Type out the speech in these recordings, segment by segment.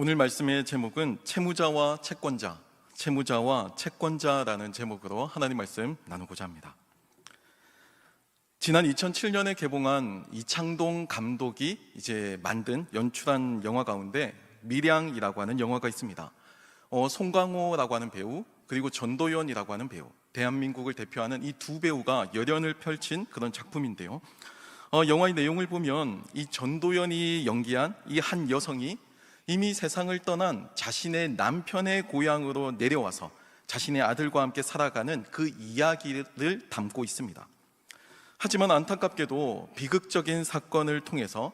오늘 말씀의 제목은 채무자와 채권자라는 제목으로 하나님 말씀 나누고자 합니다. 지난 2007년에 개봉한 이창동 감독이 연출한 영화 가운데 밀양이라고 하는 영화가 있습니다. 송강호라고 하는 배우, 그리고 전도연이라고 하는 배우, 대한민국을 대표하는 이 두 배우가 열연을 펼친 그런 작품인데요. 영화의 내용을 보면 이 전도연이 연기한 이 한 여성이 이미 세상을 떠난 자신의 남편의 고향으로 내려와서 자신의 아들과 함께 살아가는 그 이야기를 담고 있습니다. 하지만 안타깝게도 비극적인 사건을 통해서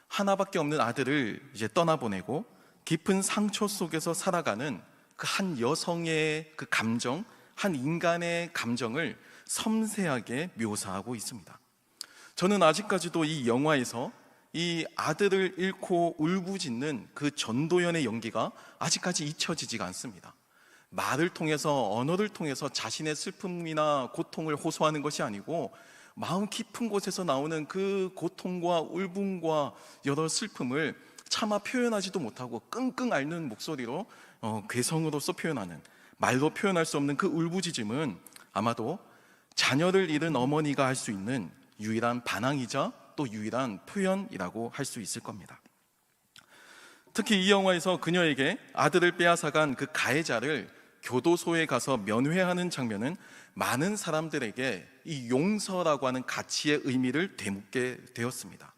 하나밖에 없는 아들을 떠나보내고 깊은 상처 속에서 살아가는 그 한 여성의 그 감정, 한 인간의 감정을 섬세하게 묘사하고 있습니다. 저는 아직까지도 이 영화에서 이 아들을 잃고 울부짖는 그 전도연의 연기가 아직까지 잊혀지지가 않습니다. 말을 통해서, 언어를 통해서 자신의 슬픔이나 고통을 호소하는 것이 아니고 마음 깊은 곳에서 나오는 그 고통과 울분과 여러 슬픔을 차마 표현하지도 못하고 끙끙 앓는 목소리로 괴성으로서 표현하는, 말로 표현할 수 없는 그 울부짖음은 아마도 자녀를 잃은 어머니가 할 수 있는 유일한 반항이자 또 유일한 표현이라고 할 수 있을 겁니다. 특히 이 영화에서 그녀에게 아들을 빼앗아간 그 가해자를 교도소에 가서 면회하는 장면은 많은 사람들에게 이 용서라고 하는 가치의 의미를 되묻게 되었습니다.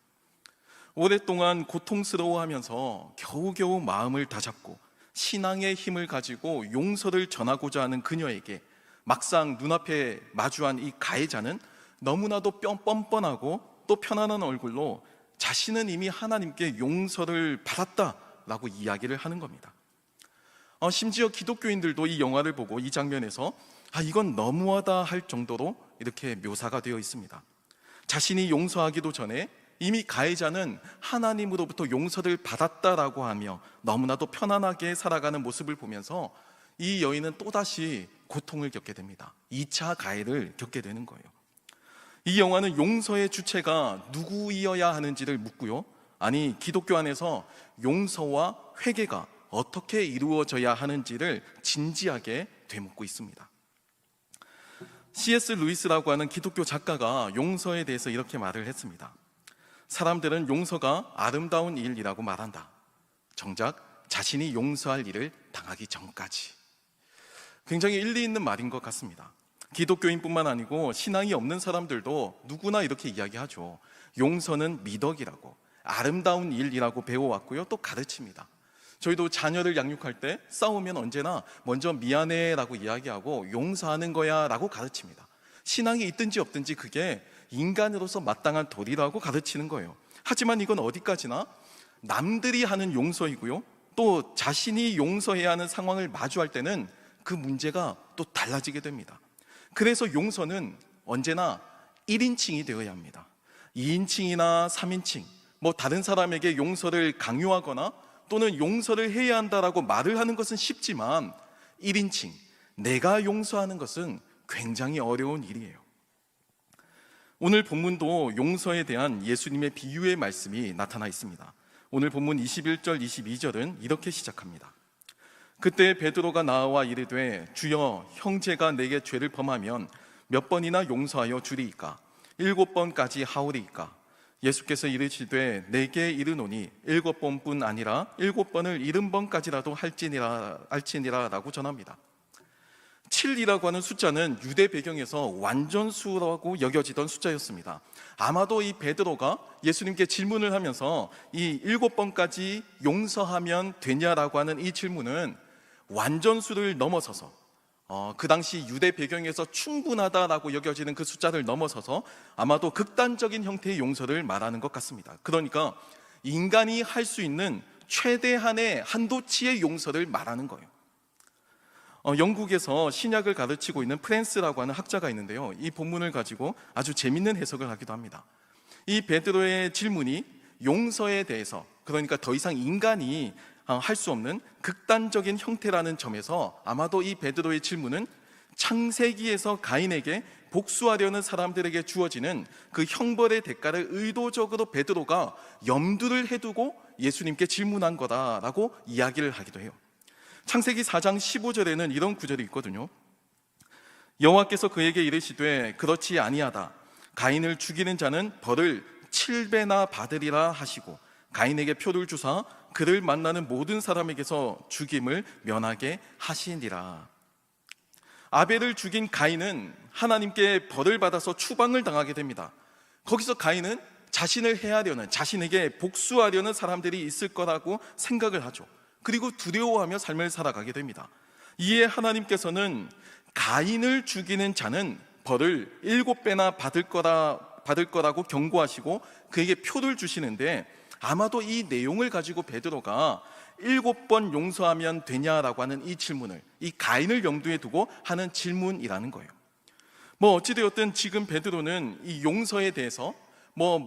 오랫동안 고통스러워하면서 겨우겨우 마음을 다잡고 신앙의 힘을 가지고 용서를 전하고자 하는 그녀에게 막상 눈앞에 마주한 이 가해자는 너무나도 뻔뻔하고 또 편안한 얼굴로 자신은 이미 하나님께 용서를 받았다라고 이야기를 하는 겁니다. 심지어 기독교인들도 이 영화를 보고 이 장면에서 이건 너무하다 할 정도로 이렇게 묘사가 되어 있습니다. 자신이 용서하기도 전에 이미 가해자는 하나님으로부터 용서를 받았다라고 하며 너무나도 편안하게 살아가는 모습을 보면서 이 여인은 또다시 고통을 겪게 됩니다. 2차 가해를 겪게 되는 거예요. 이 영화는 용서의 주체가 누구이어야 하는지를 묻고요. 아니, 기독교 안에서 용서와 회개가 어떻게 이루어져야 하는지를 진지하게 되묻고 있습니다. C.S. 루이스라고 하는 기독교 작가가 용서에 대해서 이렇게 말을 했습니다. 사람들은 용서가 아름다운 일이라고 말한다. 정작 자신이 용서할 일을 당하기 전까지. 굉장히 일리 있는 말인 것 같습니다. 기독교인뿐만 아니고 신앙이 없는 사람들도 누구나 이렇게 이야기하죠. 용서는 미덕이라고, 아름다운 일이라고 배워왔고요, 또 가르칩니다. 저희도 자녀를 양육할 때 싸우면 언제나 먼저 미안해라고 이야기하고 용서하는 거야 라고 가르칩니다. 신앙이 있든지 없든지 그게 인간으로서 마땅한 도리라고 가르치는 거예요. 하지만 이건 어디까지나 남들이 하는 용서이고요, 또 자신이 용서해야 하는 상황을 마주할 때는 그 문제가 또 달라지게 됩니다. 그래서 용서는 언제나 1인칭이 되어야 합니다. 2인칭이나 3인칭, 다른 사람에게 용서를 강요하거나 또는 용서를 해야 한다라고 말을 하는 것은 쉽지만 1인칭, 내가 용서하는 것은 굉장히 어려운 일이에요. 오늘 본문도 용서에 대한 예수님의 비유의 말씀이 나타나 있습니다. 오늘 본문 21절, 22절은 이렇게 시작합니다. 그때 베드로가 나와 이르되 주여, 형제가 내게 죄를 범하면 몇 번이나 용서하여 주리이까? 7번까지 하오리이까? 예수께서 이르시되 내게 이르노니 7번뿐 아니라 7번을 70번까지라도 할지니라 라고 전합니다. 7이라고 하는 숫자는 유대 배경에서 완전수라고 여겨지던 숫자였습니다. 아마도 이 베드로가 예수님께 질문을 하면서 이 7번까지 용서하면 되냐라고 하는 이 질문은 완전수를 넘어서서 그 당시 유대 배경에서 충분하다라고 여겨지는 그 숫자를 넘어서서 아마도 극단적인 형태의 용서를 말하는 것 같습니다. 그러니까 인간이 할 수 있는 최대한의 한도치의 용서를 말하는 거예요. 영국에서 신약을 가르치고 있는 프랜스라고 하는 학자가 있는데요, 이 본문을 가지고 아주 재밌는 해석을 하기도 합니다. 이 베드로의 질문이 용서에 대해서, 그러니까 더 이상 인간이 할 수 없는 극단적인 형태라는 점에서 아마도 이 베드로의 질문은 창세기에서 가인에게 복수하려는 사람들에게 주어지는 그 형벌의 대가를 의도적으로 베드로가 염두를 해두고 예수님께 질문한 거다라고 이야기를 하기도 해요. 창세기 4장 15절에는 이런 구절이 있거든요. 여호와께서 그에게 이르시되 그렇지 아니하다. 가인을 죽이는 자는 벌을 7배나 받으리라 하시고 가인에게 표를 주사 그를 만나는 모든 사람에게서 죽임을 면하게 하시니라. 아벨을 죽인 가인은 하나님께 벌을 받아서 추방을 당하게 됩니다. 거기서 가인은 자신을 해하려는, 자신에게 복수하려는 사람들이 있을 거라고 생각을 하죠. 그리고 두려워하며 삶을 살아가게 됩니다. 이에 하나님께서는 가인을 죽이는 자는 벌을 7배나 받을 거라고 경고하시고 그에게 표를 주시는데, 아마도 이 내용을 가지고 베드로가 7번 용서하면 되냐라고 하는 이 질문을, 이 가인을 염두에 두고 하는 질문이라는 거예요. 어찌되었든 지금 베드로는 이 용서에 대해서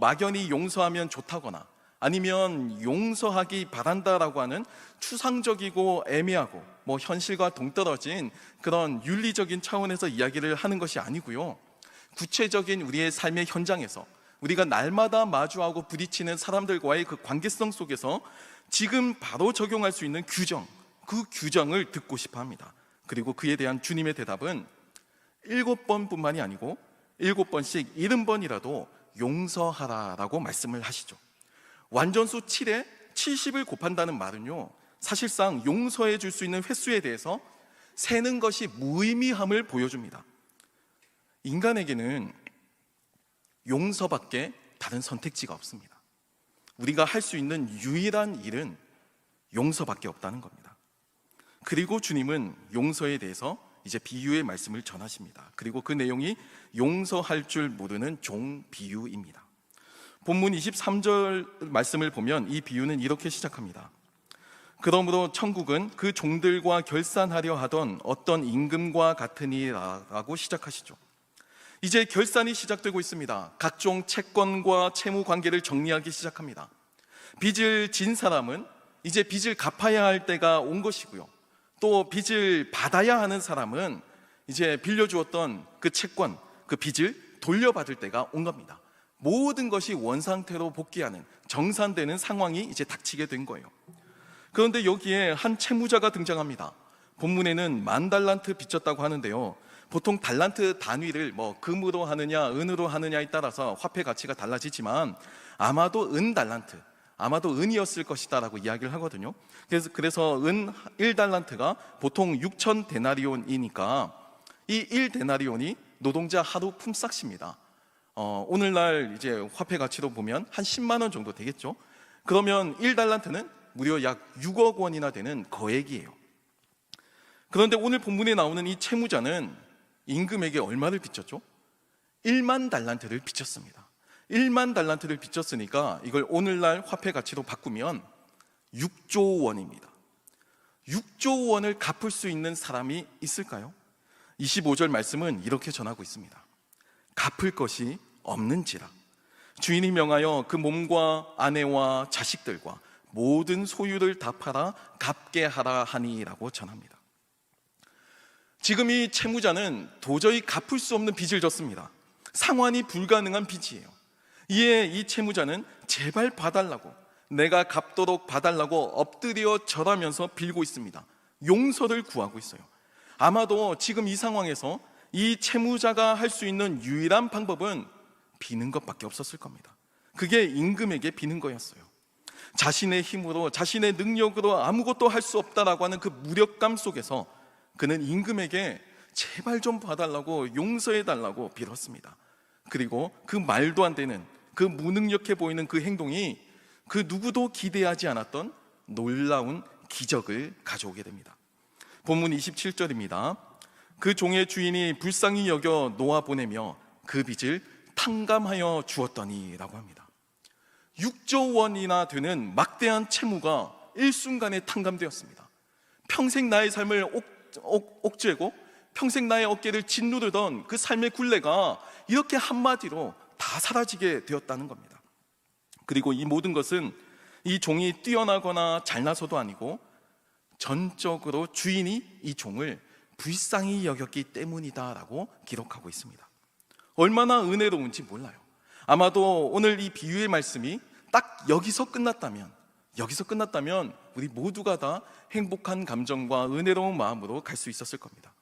막연히 용서하면 좋다거나 아니면 용서하기 바란다라고 하는 추상적이고 애매하고 현실과 동떨어진 그런 윤리적인 차원에서 이야기를 하는 것이 아니고요, 구체적인 우리의 삶의 현장에서 우리가 날마다 마주하고 부딪히는 사람들과의 그 관계성 속에서 지금 바로 적용할 수 있는 규정, 그 규정을 듣고 싶어 합니다. 그리고 그에 대한 주님의 대답은 7번뿐만이 아니고 7번씩 70번이라도 용서하라라고 말씀을 하시죠. 완전수 7에 70을 곱한다는 말은요, 사실상 용서해 줄 수 있는 횟수에 대해서 세는 것이 무의미함을 보여줍니다. 인간에게는 용서밖에 다른 선택지가 없습니다. 우리가 할 수 있는 유일한 일은 용서밖에 없다는 겁니다. 그리고 주님은 용서에 대해서 이제 비유의 말씀을 전하십니다. 그리고 그 내용이 용서할 줄 모르는 종 비유입니다. 본문 23절 말씀을 보면 이 비유는 이렇게 시작합니다. 그러므로 천국은 그 종들과 결산하려 하던 어떤 임금과 같으니라고 시작하시죠. 이제 결산이 시작되고 있습니다. 각종 채권과 채무 관계를 정리하기 시작합니다. 빚을 진 사람은 이제 빚을 갚아야 할 때가 온 것이고요, 또 빚을 받아야 하는 사람은 이제 빌려주었던 그 채권, 그 빚을 돌려받을 때가 온 겁니다. 모든 것이 원상태로 복귀하는, 정산되는 상황이 이제 닥치게 된 거예요. 그런데 여기에 한 채무자가 등장합니다. 본문에는 10,000달란트 빚졌다고 하는데요, 보통 달란트 단위를 금으로 하느냐 은으로 하느냐에 따라서 화폐 가치가 달라지지만 아마도 은달란트, 아마도 은이었을 것이다 라고 이야기를 하거든요. 그래서 은 1달란트가 보통 6,000데나리온이니까 이 1데나리온이 노동자 하루 품삯입니다. 오늘날 이제 화폐 가치로 보면 한 10만 원 정도 되겠죠. 그러면 1달란트는 무려 약 6억 원이나 되는 거액이에요. 그런데 오늘 본문에 나오는 이 채무자는 임금에게 얼마를 빚졌죠? 1만 달란트를 빚졌습니다. 1만 달란트를 빚졌으니까 이걸 오늘날 화폐 가치로 바꾸면 6조 원입니다. 6조 원을 갚을 수 있는 사람이 있을까요? 25절 말씀은 이렇게 전하고 있습니다. 갚을 것이 없는지라 주인이 명하여 그 몸과 아내와 자식들과 모든 소유를 다 팔아 갚게 하라 하니라고 전합니다. 지금 이 채무자는 도저히 갚을 수 없는 빚을 졌습니다. 상환이 불가능한 빚이에요. 이에 이 채무자는 제발 봐달라고, 내가 갚도록 봐달라고 엎드려 절하면서 빌고 있습니다. 용서를 구하고 있어요. 아마도 지금 이 상황에서 이 채무자가 할 수 있는 유일한 방법은 비는 것밖에 없었을 겁니다. 그게 임금에게 비는 거였어요. 자신의 힘으로, 자신의 능력으로 아무것도 할 수 없다라고 하는 그 무력감 속에서 그는 임금에게 제발 좀 봐달라고, 용서해달라고 빌었습니다. 그리고 그 말도 안 되는, 그 무능력해 보이는 그 행동이 그 누구도 기대하지 않았던 놀라운 기적을 가져오게 됩니다. 본문 27절입니다. 그 종의 주인이 불쌍히 여겨 놓아보내며 그 빚을 탕감하여 주었더니 라고 합니다. 6조 원이나 되는 막대한 채무가 일순간에 탕감되었습니다. 평생 나의 삶을 옥죄고 평생 나의 어깨를 짓누르던 그 삶의 굴레가 이렇게 한마디로 다 사라지게 되었다는 겁니다. 그리고 이 모든 것은 이 종이 뛰어나거나 잘나서도 아니고 전적으로 주인이 이 종을 불쌍히 여겼기 때문이다라고 기록하고 있습니다. 얼마나 은혜로운지 몰라요. 아마도 오늘 이 비유의 말씀이 딱 여기서 끝났다면, 여기서 끝났다면 우리 모두가 다 행복한 감정과 은혜로운 마음으로 갈 수 있었을 겁니다.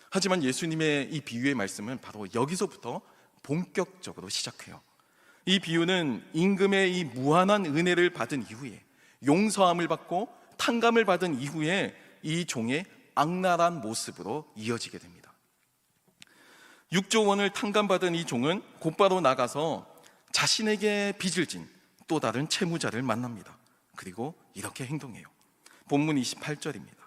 하지만 예수님의 이 비유의 말씀은 바로 여기서부터 본격적으로 시작해요. 이 비유는 임금의 이 무한한 은혜를 받은 이후에, 용서함을 받고 탕감을 받은 이후에 이 종의 악랄한 모습으로 이어지게 됩니다. 6조 원을 탕감받은 이 종은 곧바로 나가서 자신에게 빚을 진 또 다른 채무자를 만납니다. 그리고 이렇게 행동해요. 본문 28절입니다.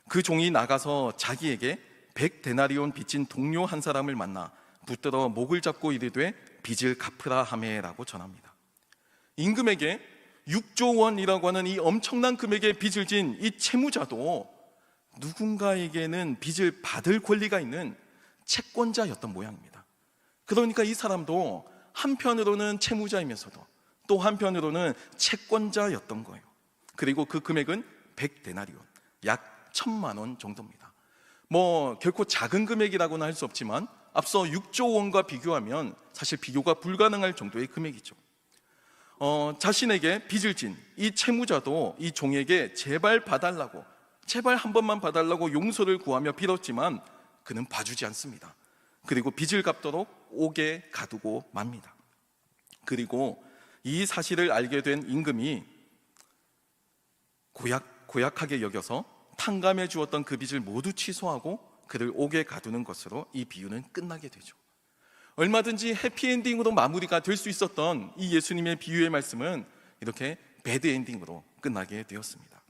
그 종이 나가서 자기에게 100데나리온 빚진 동료 한 사람을 만나 붙들어 목을 잡고 이르되 빚을 갚으라 하매라고 전합니다. 임금에게 6조 원이라고 하는 이 엄청난 금액의 빚을 진 이 채무자도 누군가에게는 빚을 받을 권리가 있는 채권자였던 모양입니다. 그러니까 이 사람도 한편으로는 채무자이면서도 또 한편으로는 채권자였던 거예요. 그리고 그 금액은 100데나리온, 약 1,000만 원 정도입니다. 결코 작은 금액이라고는 할 수 없지만 앞서 6조 원과 비교하면 사실 비교가 불가능할 정도의 금액이죠. 자신에게 빚을 진 이 채무자도 이 종에게 제발 봐달라고, 제발 한 번만 봐달라고 용서를 구하며 빌었지만 그는 봐주지 않습니다. 그리고 빚을 갚도록 옥에 가두고 맙니다. 그리고 이 사실을 알게 된 임금이 고약하게 여겨서 탕감해 주었던 그 빚을 모두 취소하고 그를 옥에 가두는 것으로 이 비유는 끝나게 되죠. 얼마든지 해피엔딩으로 마무리가 될 수 있었던 이 예수님의 비유의 말씀은 이렇게 배드엔딩으로 끝나게 되었습니다.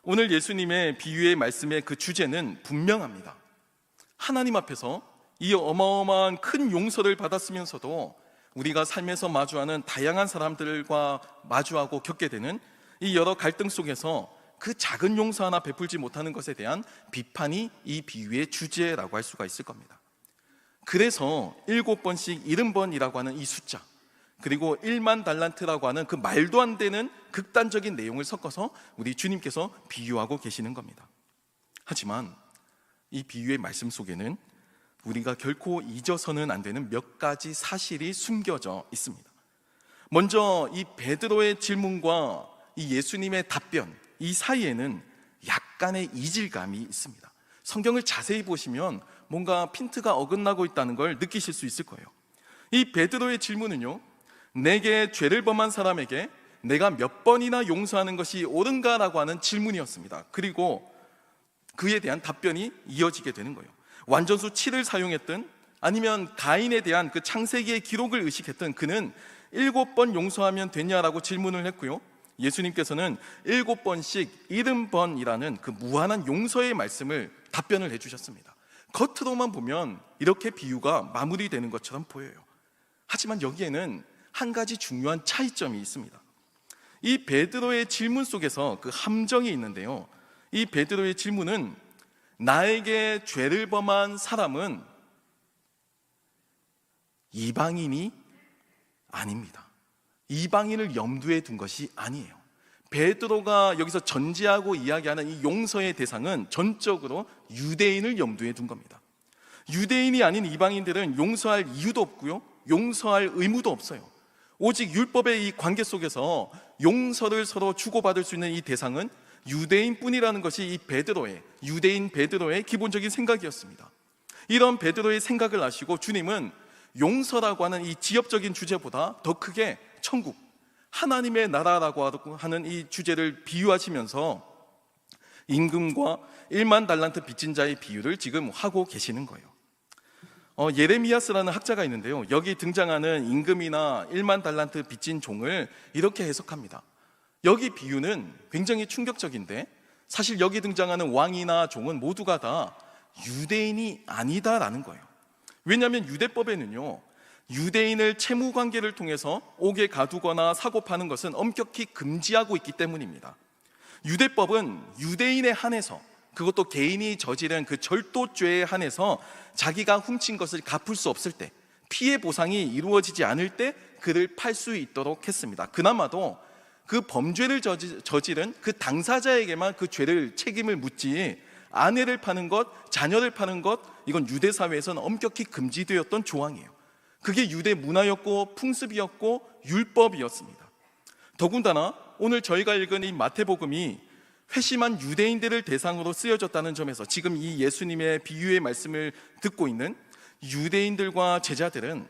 오늘 예수님의 비유의 말씀의 그 주제는 분명합니다. 하나님 앞에서 이 어마어마한 큰 용서를 받았으면서도 우리가 삶에서 마주하는 다양한 사람들과 마주하고 겪게 되는 이 여러 갈등 속에서 그 작은 용서 하나 베풀지 못하는 것에 대한 비판이 이 비유의 주제라고 할 수가 있을 겁니다. 그래서 7번씩 70번이라고 하는 이 숫자, 그리고 1만 달란트라고 하는 그 말도 안 되는 극단적인 내용을 섞어서 우리 주님께서 비유하고 계시는 겁니다. 하지만 이 비유의 말씀 속에는 우리가 결코 잊어서는 안 되는 몇 가지 사실이 숨겨져 있습니다. 먼저 이 베드로의 질문과 이 예수님의 답변, 이 사이에는 약간의 이질감이 있습니다. 성경을 자세히 보시면 뭔가 핀트가 어긋나고 있다는 걸 느끼실 수 있을 거예요. 이 베드로의 질문은요, 내게 죄를 범한 사람에게 내가 몇 번이나 용서하는 것이 옳은가라고 하는 질문이었습니다. 그리고 그에 대한 답변이 이어지게 되는 거예요. 완전수 7을 사용했든 아니면 가인에 대한 그 창세기의 기록을 의식했든 그는 7번 용서하면 되냐라고 질문을 했고요, 예수님께서는 7번씩 70번이라는 그 무한한 용서의 말씀을 답변을 해주셨습니다. 겉으로만 보면 이렇게 비유가 마무리되는 것처럼 보여요. 하지만 여기에는 한 가지 중요한 차이점이 있습니다. 이 베드로의 질문 속에서 그 함정이 있는데요, 이 베드로의 질문은 나에게 죄를 범한 사람은 이방인이 아닙니다. 이방인을 염두에 둔 것이 아니에요. 베드로가 여기서 전제하고 이야기하는 이 용서의 대상은 전적으로 유대인을 염두에 둔 겁니다. 유대인이 아닌 이방인들은 용서할 이유도 없고요, 용서할 의무도 없어요. 오직 율법의 이 관계 속에서 용서를 서로 주고받을 수 있는 이 대상은 유대인뿐이라는 것이 이 유대인 베드로의 기본적인 생각이었습니다. 이런 베드로의 생각을 아시고 주님은 용서라고 하는 이 지엽적인 주제보다 더 크게 천국, 하나님의 나라라고 하는 이 주제를 비유하시면서 임금과 1만 달란트 빚진 자의 비유를 지금 하고 계시는 거예요. 예레미야스라는 학자가 있는데요, 여기 등장하는 임금이나 1만 달란트 빚진 종을 이렇게 해석합니다. 여기 비유는 굉장히 충격적인데 사실 여기 등장하는 왕이나 종은 모두가 다 유대인이 아니다라는 거예요. 왜냐하면 유대법에는요, 유대인을 채무 관계를 통해서 옥에 가두거나 사고 파는 것은 엄격히 금지하고 있기 때문입니다. 유대법은 유대인에 한해서, 그것도 개인이 저지른 그 절도죄에 한해서 자기가 훔친 것을 갚을 수 없을 때, 피해 보상이 이루어지지 않을 때 그를 팔 수 있도록 했습니다. 그나마도 그 범죄를 저지른 그 당사자에게만 그 죄를 책임을 묻지, 아내를 파는 것, 자녀를 파는 것, 이건 유대 사회에서는 엄격히 금지되었던 조항이에요. 그게 유대 문화였고 풍습이었고 율법이었습니다. 더군다나 오늘 저희가 읽은 이 마태복음이 회심한 유대인들을 대상으로 쓰여졌다는 점에서 지금 이 예수님의 비유의 말씀을 듣고 있는 유대인들과 제자들은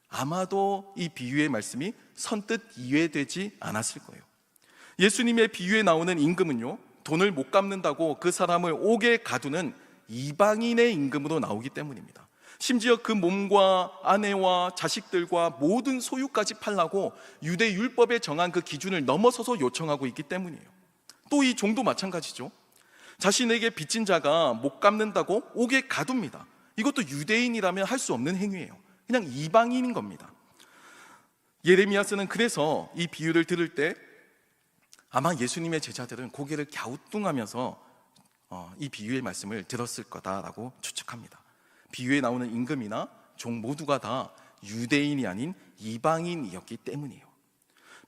아마도 이 비유의 말씀이 선뜻 이해되지 않았을 거예요. 예수님의 비유에 나오는 임금은요, 돈을 못 갚는다고 그 사람을 옥에 가두는 이방인의 임금으로 나오기 때문입니다. 심지어 그 몸과 아내와 자식들과 모든 소유까지 팔라고 유대 율법에 정한 그 기준을 넘어서서 요청하고 있기 때문이에요. 또 이 종도 마찬가지죠. 자신에게 빚진 자가 못 갚는다고 옥에 가둡니다. 이것도 유대인이라면 할 수 없는 행위예요. 그냥 이방인인 겁니다. 예레미야서는 그래서 이 비유를 들을 때 아마 예수님의 제자들은 고개를 갸우뚱하면서 이 비유의 말씀을 들었을 거다라고 추측합니다. 비유에 나오는 임금이나 종 모두가 다 유대인이 아닌 이방인이었기 때문이에요.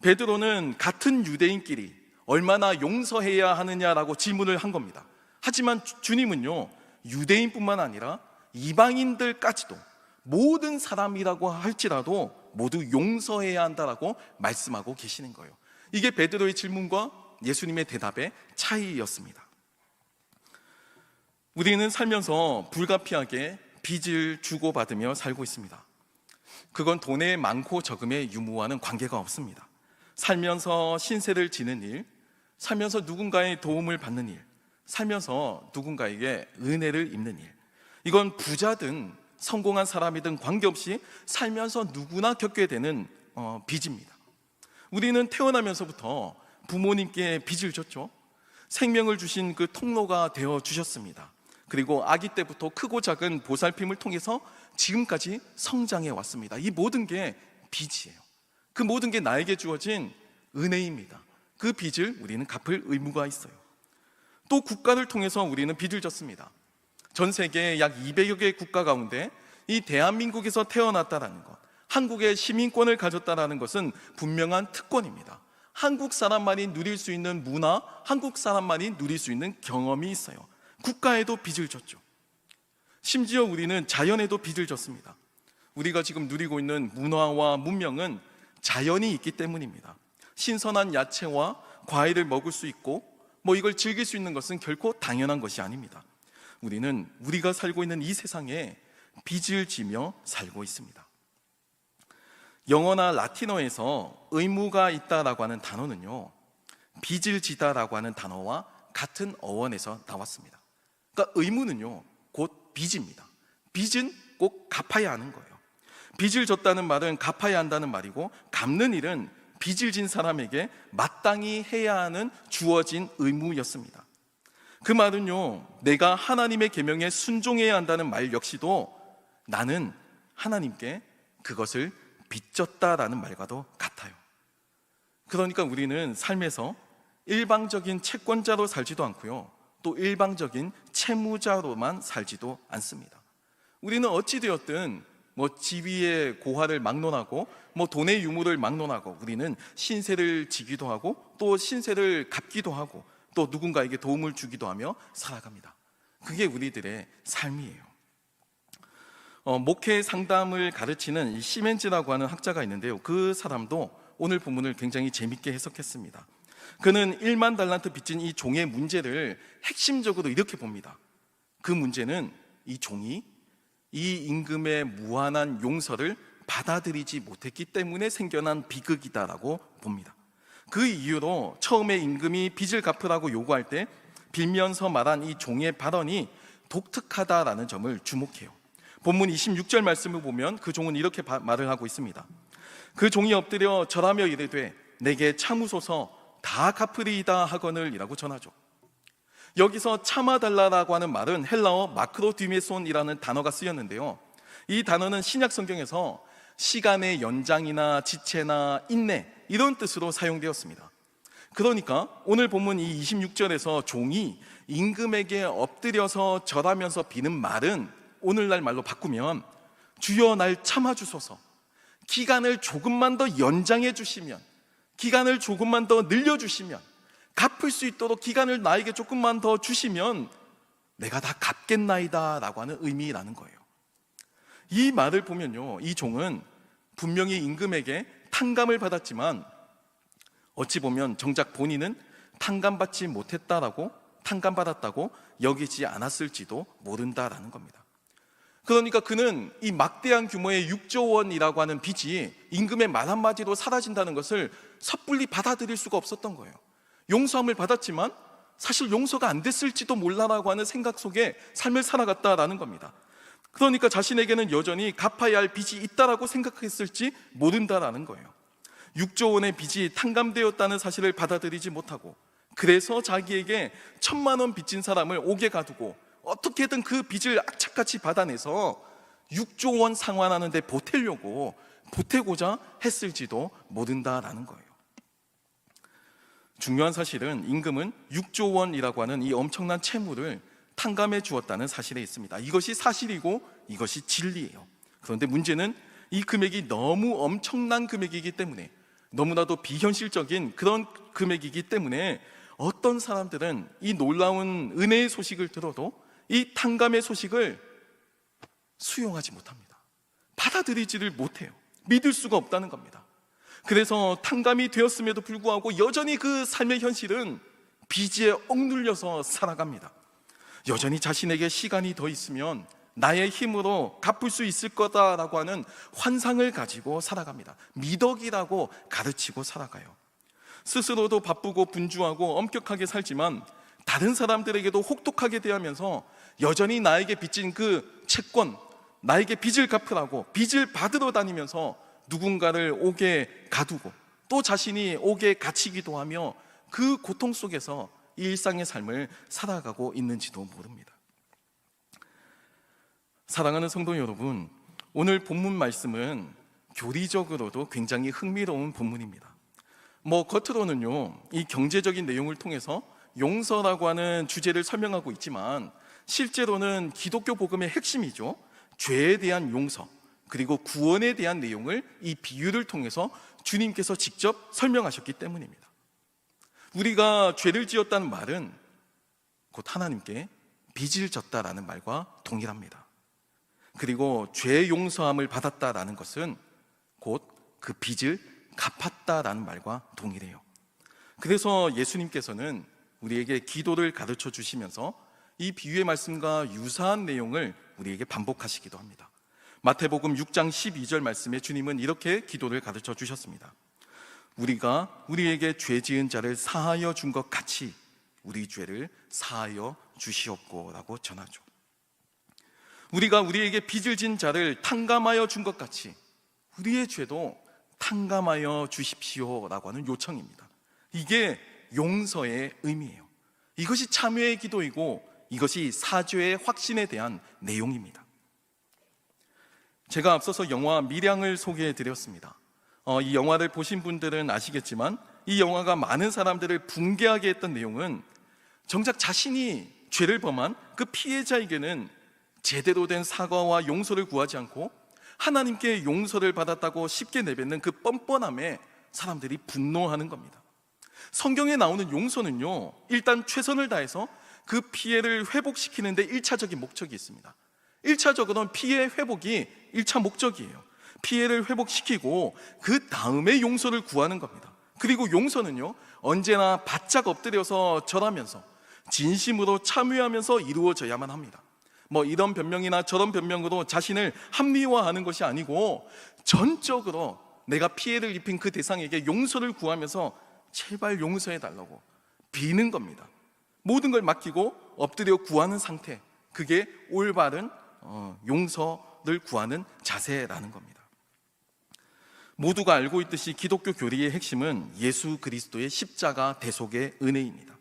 베드로는 같은 유대인끼리 얼마나 용서해야 하느냐라고 질문을 한 겁니다. 하지만 주님은요, 유대인뿐만 아니라 이방인들까지도 모든 사람이라고 할지라도 모두 용서해야 한다라고 말씀하고 계시는 거예요. 이게 베드로의 질문과 예수님의 대답의 차이였습니다. 우리는 살면서 불가피하게 빚을 주고받으며 살고 있습니다. 그건 돈의 많고 적음의 유무와는 관계가 없습니다. 살면서 신세를 지는 일, 살면서 누군가의 도움을 받는 일, 살면서 누군가에게 은혜를 입는 일, 이건 부자든 성공한 사람이든 관계없이 살면서 누구나 겪게 되는 빚입니다. 우리는 태어나면서부터 부모님께 빚을 졌죠. 생명을 주신 그 통로가 되어 주셨습니다. 그리고 아기 때부터 크고 작은 보살핌을 통해서 지금까지 성장해 왔습니다. 이 모든 게 빚이에요. 그 모든 게 나에게 주어진 은혜입니다. 그 빚을 우리는 갚을 의무가 있어요. 또 국가를 통해서 우리는 빚을 졌습니다. 전 세계 약 200여 개의 국가 가운데 이 대한민국에서 태어났다라는 것, 한국의 시민권을 가졌다라는 것은 분명한 특권입니다. 한국 사람만이 누릴 수 있는 문화, 한국 사람만이 누릴 수 있는 경험이 있어요. 국가에도 빚을 졌죠. 심지어 우리는 자연에도 빚을 졌습니다. 우리가 지금 누리고 있는 문화와 문명은 자연이 있기 때문입니다. 신선한 야채와 과일을 먹을 수 있고 이걸 즐길 수 있는 것은 결코 당연한 것이 아닙니다. 우리는 우리가 살고 있는 이 세상에 빚을 지며 살고 있습니다. 영어나 라틴어에서 의무가 있다라고 하는 단어는요, 빚을 지다라고 하는 단어와 같은 어원에서 나왔습니다. 그러니까 의무는요, 곧 빚입니다. 빚은 꼭 갚아야 하는 거예요. 빚을 졌다는 말은 갚아야 한다는 말이고, 갚는 일은 빚을 진 사람에게 마땅히 해야 하는 주어진 의무였습니다. 그 말은요, 내가 하나님의 계명에 순종해야 한다는 말 역시도 나는 하나님께 그것을 빚졌다라는 말과도 같아요. 그러니까 우리는 삶에서 일방적인 채권자로 살지도 않고요, 또 일방적인 채무자로만 살지도 않습니다. 우리는 어찌되었든 지위의 고하를 막론하고 돈의 유무를 막론하고 우리는 신세를 지기도 하고 또 신세를 갚기도 하고 또 누군가에게 도움을 주기도 하며 살아갑니다. 그게 우리들의 삶이에요. 목회 상담을 가르치는 이 시멘즈라고 하는 학자가 있는데요, 그 사람도 오늘 본문을 굉장히 재밌게 해석했습니다. 그는 1만 달란트 빚진 이 종의 문제를 핵심적으로 이렇게 봅니다. 그 문제는 이 종이 이 임금의 무한한 용서를 받아들이지 못했기 때문에 생겨난 비극이다라고 봅니다. 그 이유로 처음에 임금이 빚을 갚으라고 요구할 때 빌면서 말한 이 종의 발언이 독특하다라는 점을 주목해요. 본문 26절 말씀을 보면 그 종은 이렇게 말을 하고 있습니다. 그 종이 엎드려 절하며 이르되 내게 참으소서 다 갚으리이다 하거늘 이라고 전하죠. 여기서 참아달라고 하는 말은 헬라어 마크로디메손이라는 단어가 쓰였는데요, 이 단어는 신약 성경에서 시간의 연장이나 지체나 인내 이런 뜻으로 사용되었습니다. 그러니까 오늘 본문 이 26절에서 종이 임금에게 엎드려서 절하면서 비는 말은 오늘날 말로 바꾸면 주여 날 참아주소서, 기간을 조금만 더 연장해 주시면, 기간을 조금만 더 늘려주시면, 갚을 수 있도록 기간을 나에게 조금만 더 주시면 내가 다 갚겠나이다 라고 하는 의미라는 거예요. 이 말을 보면요, 이 종은 분명히 임금에게 탕감을 받았지만 어찌 보면 정작 본인은 탕감받았다고 여기지 않았을지도 모른다라는 겁니다. 그러니까 그는 이 막대한 규모의 6조 원이라고 하는 빚이 임금의 말 한마디로 사라진다는 것을 섣불리 받아들일 수가 없었던 거예요. 용서함을 받았지만 사실 용서가 안 됐을지도 몰라라고 하는 생각 속에 삶을 살아갔다라는 겁니다. 그러니까 자신에게는 여전히 갚아야 할 빚이 있다라고 생각했을지 모른다라는 거예요. 6조 원의 빚이 탕감되었다는 사실을 받아들이지 못하고, 그래서 자기에게 1,000만 원 빚진 사람을 옥에 가두고 어떻게든 그 빚을 악착같이 받아내서 6조 원 상환하는 데 보태고자 했을지도 모른다라는 거예요. 중요한 사실은 임금은 6조 원이라고 하는 이 엄청난 채무를 탕감해 주었다는 사실에 있습니다. 이것이 사실이고 이것이 진리예요. 그런데 문제는 이 금액이 너무 엄청난 금액이기 때문에, 너무나도 비현실적인 그런 금액이기 때문에 어떤 사람들은 이 놀라운 은혜의 소식을 들어도 이 탕감의 소식을 수용하지 못합니다. 받아들이지를 못해요. 믿을 수가 없다는 겁니다. 그래서 탕감이 되었음에도 불구하고 여전히 그 삶의 현실은 빚에 억눌려서 살아갑니다. 여전히 자신에게 시간이 더 있으면 나의 힘으로 갚을 수 있을 거다라고 하는 환상을 가지고 살아갑니다. 미덕이라고 가르치고 살아가요. 스스로도 바쁘고 분주하고 엄격하게 살지만 다른 사람들에게도 혹독하게 대하면서 여전히 나에게 빚진 그 채권, 나에게 빚을 갚으라고 빚을 받으러 다니면서 누군가를 옥에 가두고 또 자신이 옥에 갇히기도 하며 그 고통 속에서 일상의 삶을 살아가고 있는지도 모릅니다. 사랑하는 성도 여러분, 오늘 본문 말씀은 교리적으로도 굉장히 흥미로운 본문입니다. 겉으로는요, 이 경제적인 내용을 통해서 용서라고 하는 주제를 설명하고 있지만 실제로는 기독교 복음의 핵심이죠. 죄에 대한 용서, 그리고 구원에 대한 내용을 이 비유를 통해서 주님께서 직접 설명하셨기 때문입니다. 우리가 죄를 지었다는 말은 곧 하나님께 빚을 졌다라는 말과 동일합니다. 그리고 죄의 용서함을 받았다라는 것은 곧 그 빚을 갚았다라는 말과 동일해요. 그래서 예수님께서는 우리에게 기도를 가르쳐 주시면서 이 비유의 말씀과 유사한 내용을 우리에게 반복하시기도 합니다. 마태복음 6장 12절 말씀에 주님은 이렇게 기도를 가르쳐 주셨습니다. 우리가 우리에게 죄 지은 자를 사하여 준 것 같이 우리 죄를 사하여 주시옵고 라고 전하죠. 우리가 우리에게 빚을 진 자를 탕감하여 준 것 같이 우리의 죄도 탕감하여 주십시오 라고 하는 요청입니다. 이게 용서의 의미예요. 이것이 참회의 기도이고 이것이 사죄의 확신에 대한 내용입니다. 제가 앞서서 영화 밀양을 소개해 드렸습니다. 이 영화를 보신 분들은 아시겠지만 이 영화가 많은 사람들을 붕괴하게 했던 내용은 정작 자신이 죄를 범한 그 피해자에게는 제대로 된 사과와 용서를 구하지 않고 하나님께 용서를 받았다고 쉽게 내뱉는 그 뻔뻔함에 사람들이 분노하는 겁니다. 성경에 나오는 용서는요, 일단 최선을 다해서 그 피해를 회복시키는 데 1차적인 목적이 있습니다. 1차적으로는 피해 회복이 1차 목적이에요. 피해를 회복시키고 그 다음에 용서를 구하는 겁니다. 그리고 용서는요, 언제나 바짝 엎드려서 절하면서 진심으로 참여하면서 이루어져야만 합니다. 이런 변명이나 저런 변명으로 자신을 합리화하는 것이 아니고 전적으로 내가 피해를 입힌 그 대상에게 용서를 구하면서 제발 용서해 달라고 비는 겁니다. 모든 걸 맡기고 엎드려 구하는 상태, 그게 올바른 용서를 구하는 자세라는 겁니다. 모두가 알고 있듯이 기독교 교리의 핵심은 예수 그리스도의 십자가 대속의 은혜입니다.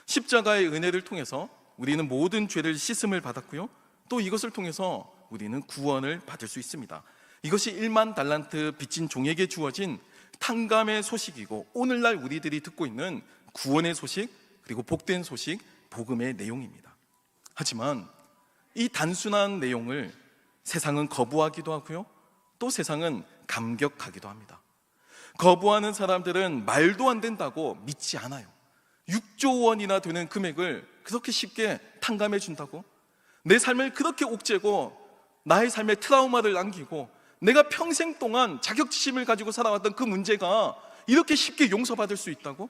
십자가의 은혜를 통해서 우리는 모든 죄를 씻음을 받았고요, 또 이것을 통해서 우리는 구원을 받을 수 있습니다. 이것이 1만 달란트 빚진 종에게 주어진 탕감의 소식이고 오늘날 우리들이 듣고 있는 구원의 소식, 그리고 복된 소식, 복음의 내용입니다. 하지만 이 단순한 내용을 세상은 거부하기도 하고요, 또 세상은 감격하기도 합니다. 거부하는 사람들은 말도 안 된다고 믿지 않아요. 6조 원이나 되는 금액을 그렇게 쉽게 탕감해 준다고? 내 삶을 그렇게 옥죄고 나의 삶에 트라우마를 남기고 내가 평생 동안 자격지심을 가지고 살아왔던 그 문제가 이렇게 쉽게 용서받을 수 있다고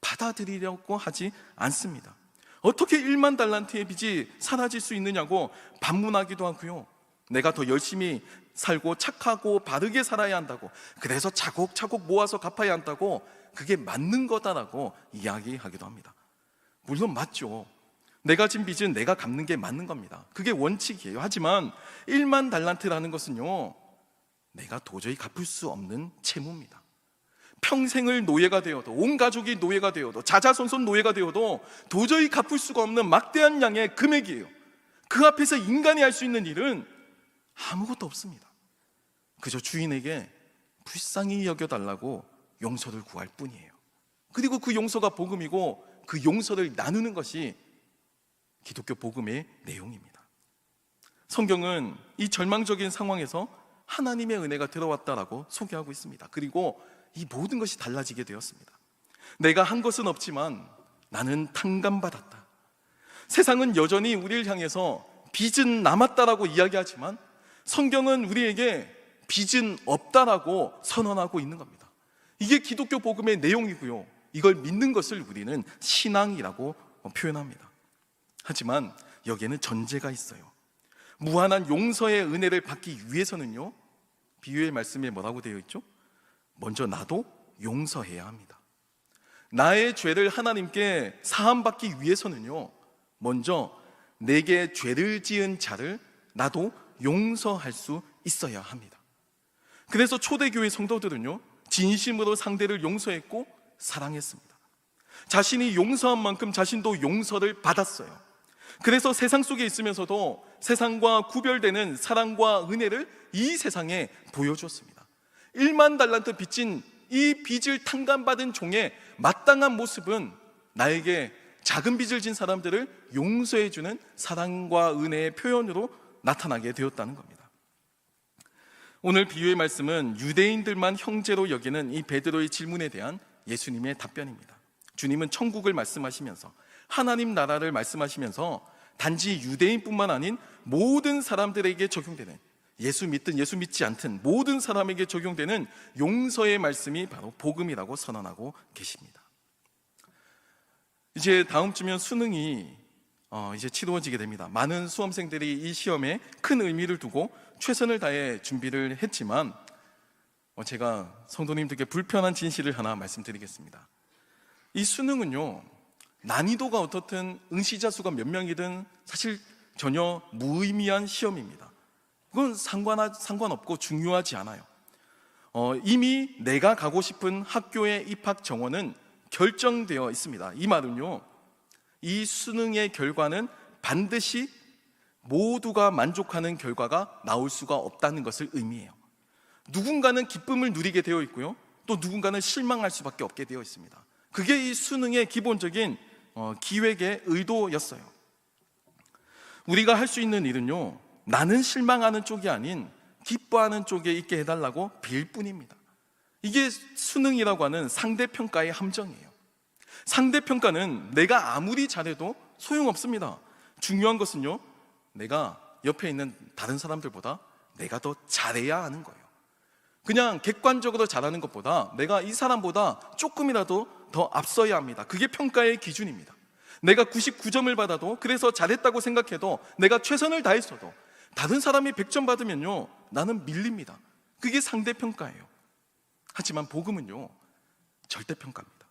받아들이려고 하지 않습니다. 어떻게 1만 달란트의 빚이 사라질 수 있느냐고 반문하기도 하고요. 내가 더 열심히 살고 착하고 바르게 살아야 한다고, 그래서 차곡차곡 모아서 갚아야 한다고, 그게 맞는 거다라고 이야기하기도 합니다. 물론 맞죠. 내가 진 빚은 내가 갚는 게 맞는 겁니다. 그게 원칙이에요. 하지만 1만 달란트라는 것은요, 내가 도저히 갚을 수 없는 채무입니다. 평생을 노예가 되어도, 온 가족이 노예가 되어도, 자자손손 노예가 되어도 도저히 갚을 수가 없는 막대한 양의 금액이에요. 그 앞에서 인간이 할 수 있는 일은 아무것도 없습니다. 그저 주인에게 불쌍히 여겨달라고 용서를 구할 뿐이에요. 그리고 그 용서가 복음이고, 그 용서를 나누는 것이 기독교 복음의 내용입니다. 성경은 이 절망적인 상황에서 하나님의 은혜가 들어왔다라고 소개하고 있습니다. 그리고 이 모든 것이 달라지게 되었습니다. 내가 한 것은 없지만 나는 탕감받았다. 세상은 여전히 우리를 향해서 빚은 남았다라고 이야기하지만 성경은 우리에게 빚은 없다라고 선언하고 있는 겁니다. 이게 기독교 복음의 내용이고요, 이걸 믿는 것을 우리는 신앙이라고 표현합니다. 하지만 여기에는 전제가 있어요. 무한한 용서의 은혜를 받기 위해서는요, 비유의 말씀에 뭐라고 되어 있죠? 먼저 나도 용서해야 합니다. 나의 죄를 하나님께 사함받기 위해서는요, 먼저 내게 죄를 지은 자를 나도 용서할 수 있어야 합니다. 그래서 초대교회 성도들은요, 진심으로 상대를 용서했고 사랑했습니다. 자신이 용서한 만큼 자신도 용서를 받았어요. 그래서 세상 속에 있으면서도 세상과 구별되는 사랑과 은혜를 이 세상에 보여주었습니다. 1만 달란트 빚진 이 빚을 탕감받은 종의 마땅한 모습은 나에게 작은 빚을 진 사람들을 용서해주는 사랑과 은혜의 표현으로 나타나게 되었다는 겁니다. 오늘 비유의 말씀은 유대인들만 형제로 여기는 이 베드로의 질문에 대한 예수님의 답변입니다. 주님은 천국을 말씀하시면서, 하나님 나라를 말씀하시면서 단지 유대인뿐만 아닌 모든 사람들에게 적용되는, 예수 믿든 예수 믿지 않든 모든 사람에게 적용되는 용서의 말씀이 바로 복음이라고 선언하고 계십니다. 이제 다음 주면 수능이 이제 치루어지게 됩니다. 많은 수험생들이 이 시험에 큰 의미를 두고 최선을 다해 준비를 했지만 제가 성도님들께 불편한 진실을 하나 말씀드리겠습니다. 이 수능은요, 난이도가 어떻든 응시자 수가 몇 명이든 사실 전혀 무의미한 시험입니다. 그건 상관없고 중요하지 않아요. 이미 내가 가고 싶은 학교의 입학 정원은 결정되어 있습니다. 이 말은요, 이 수능의 결과는 반드시 모두가 만족하는 결과가 나올 수가 없다는 것을 의미해요. 누군가는 기쁨을 누리게 되어 있고요, 또 누군가는 실망할 수밖에 없게 되어 있습니다. 그게 이 수능의 기본적인 기획의 의도였어요. 우리가 할 수 있는 일은요, 나는 실망하는 쪽이 아닌 기뻐하는 쪽에 있게 해달라고 빌 뿐입니다. 이게 수능이라고 하는 상대평가의 함정이에요. 상대평가는 내가 아무리 잘해도 소용없습니다. 중요한 것은요, 내가 옆에 있는 다른 사람들보다 내가 더 잘해야 하는 거예요. 그냥 객관적으로 잘하는 것보다 내가 이 사람보다 조금이라도 더 앞서야 합니다. 그게 평가의 기준입니다. 내가 99점을 받아도, 그래서 잘했다고 생각해도, 내가 최선을 다했어도 다른 사람이 100점 받으면요, 나는 밀립니다. 그게 상대평가예요. 하지만 복음은요, 절대평가입니다.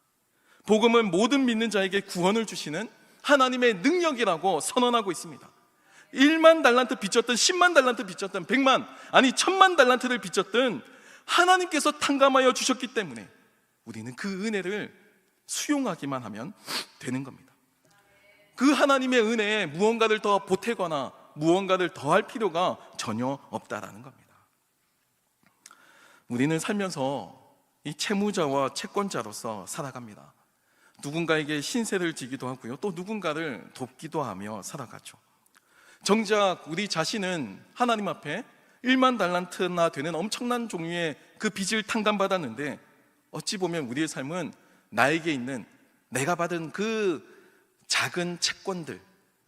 복음은 모든 믿는 자에게 구원을 주시는 하나님의 능력이라고 선언하고 있습니다. 1만 달란트 빚졌든 10만 달란트 빚졌든 100만, 아니 1000만 달란트를 빚졌든 하나님께서 탕감하여 주셨기 때문에 우리는 그 은혜를 수용하기만 하면 되는 겁니다. 그 하나님의 은혜에 무언가를 더 보태거나 무언가를 더할 필요가 전혀 없다라는 겁니다. 우리는 살면서 이 채무자와 채권자로서 살아갑니다. 누군가에게 신세를 지기도 하고요, 또 누군가를 돕기도 하며 살아가죠. 정작 우리 자신은 하나님 앞에 1만 달란트나 되는 엄청난 종류의 그 빚을 탕감받았는데, 어찌 보면 우리의 삶은 나에게 있는, 내가 받은 그 작은 채권들,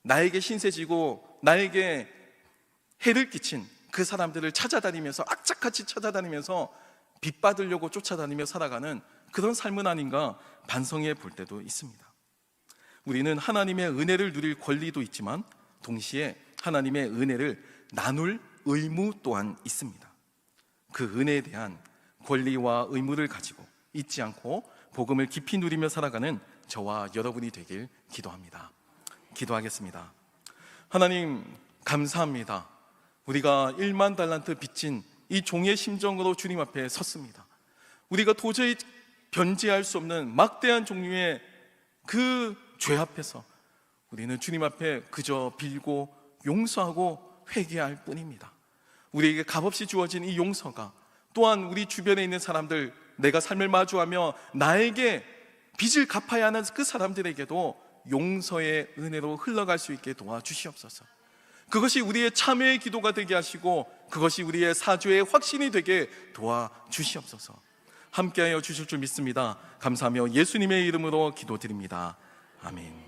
나에게 신세지고 나에게 해를 끼친 그 사람들을 찾아다니면서, 악착같이 찾아다니면서 빚 받으려고 쫓아다니며 살아가는 그런 삶은 아닌가 반성해 볼 때도 있습니다. 우리는 하나님의 은혜를 누릴 권리도 있지만 동시에 하나님의 은혜를 나눌 의무 또한 있습니다. 그 은혜에 대한 권리와 의무를 가지고 잊지 않고 복음을 깊이 누리며 살아가는 저와 여러분이 되길 기도합니다. 기도하겠습니다. 하나님, 감사합니다. 우리가 1만 달란트 빚진 이 종의 심정으로 주님 앞에 섰습니다. 우리가 도저히 변제할 수 없는 막대한 종류의 그 죄 앞에서 우리는 주님 앞에 그저 빌고 용서하고 회개할 뿐입니다. 우리에게 값없이 주어진 이 용서가 또한 우리 주변에 있는 사람들, 내가 삶을 마주하며 나에게 빚을 갚아야 하는 그 사람들에게도 용서의 은혜로 흘러갈 수 있게 도와주시옵소서. 그것이 우리의 참회의 기도가 되게 하시고 그것이 우리의 사죄의 확신이 되게 도와주시옵소서. 함께하여 주실 줄 믿습니다. 감사하며 예수님의 이름으로 기도드립니다. 아멘.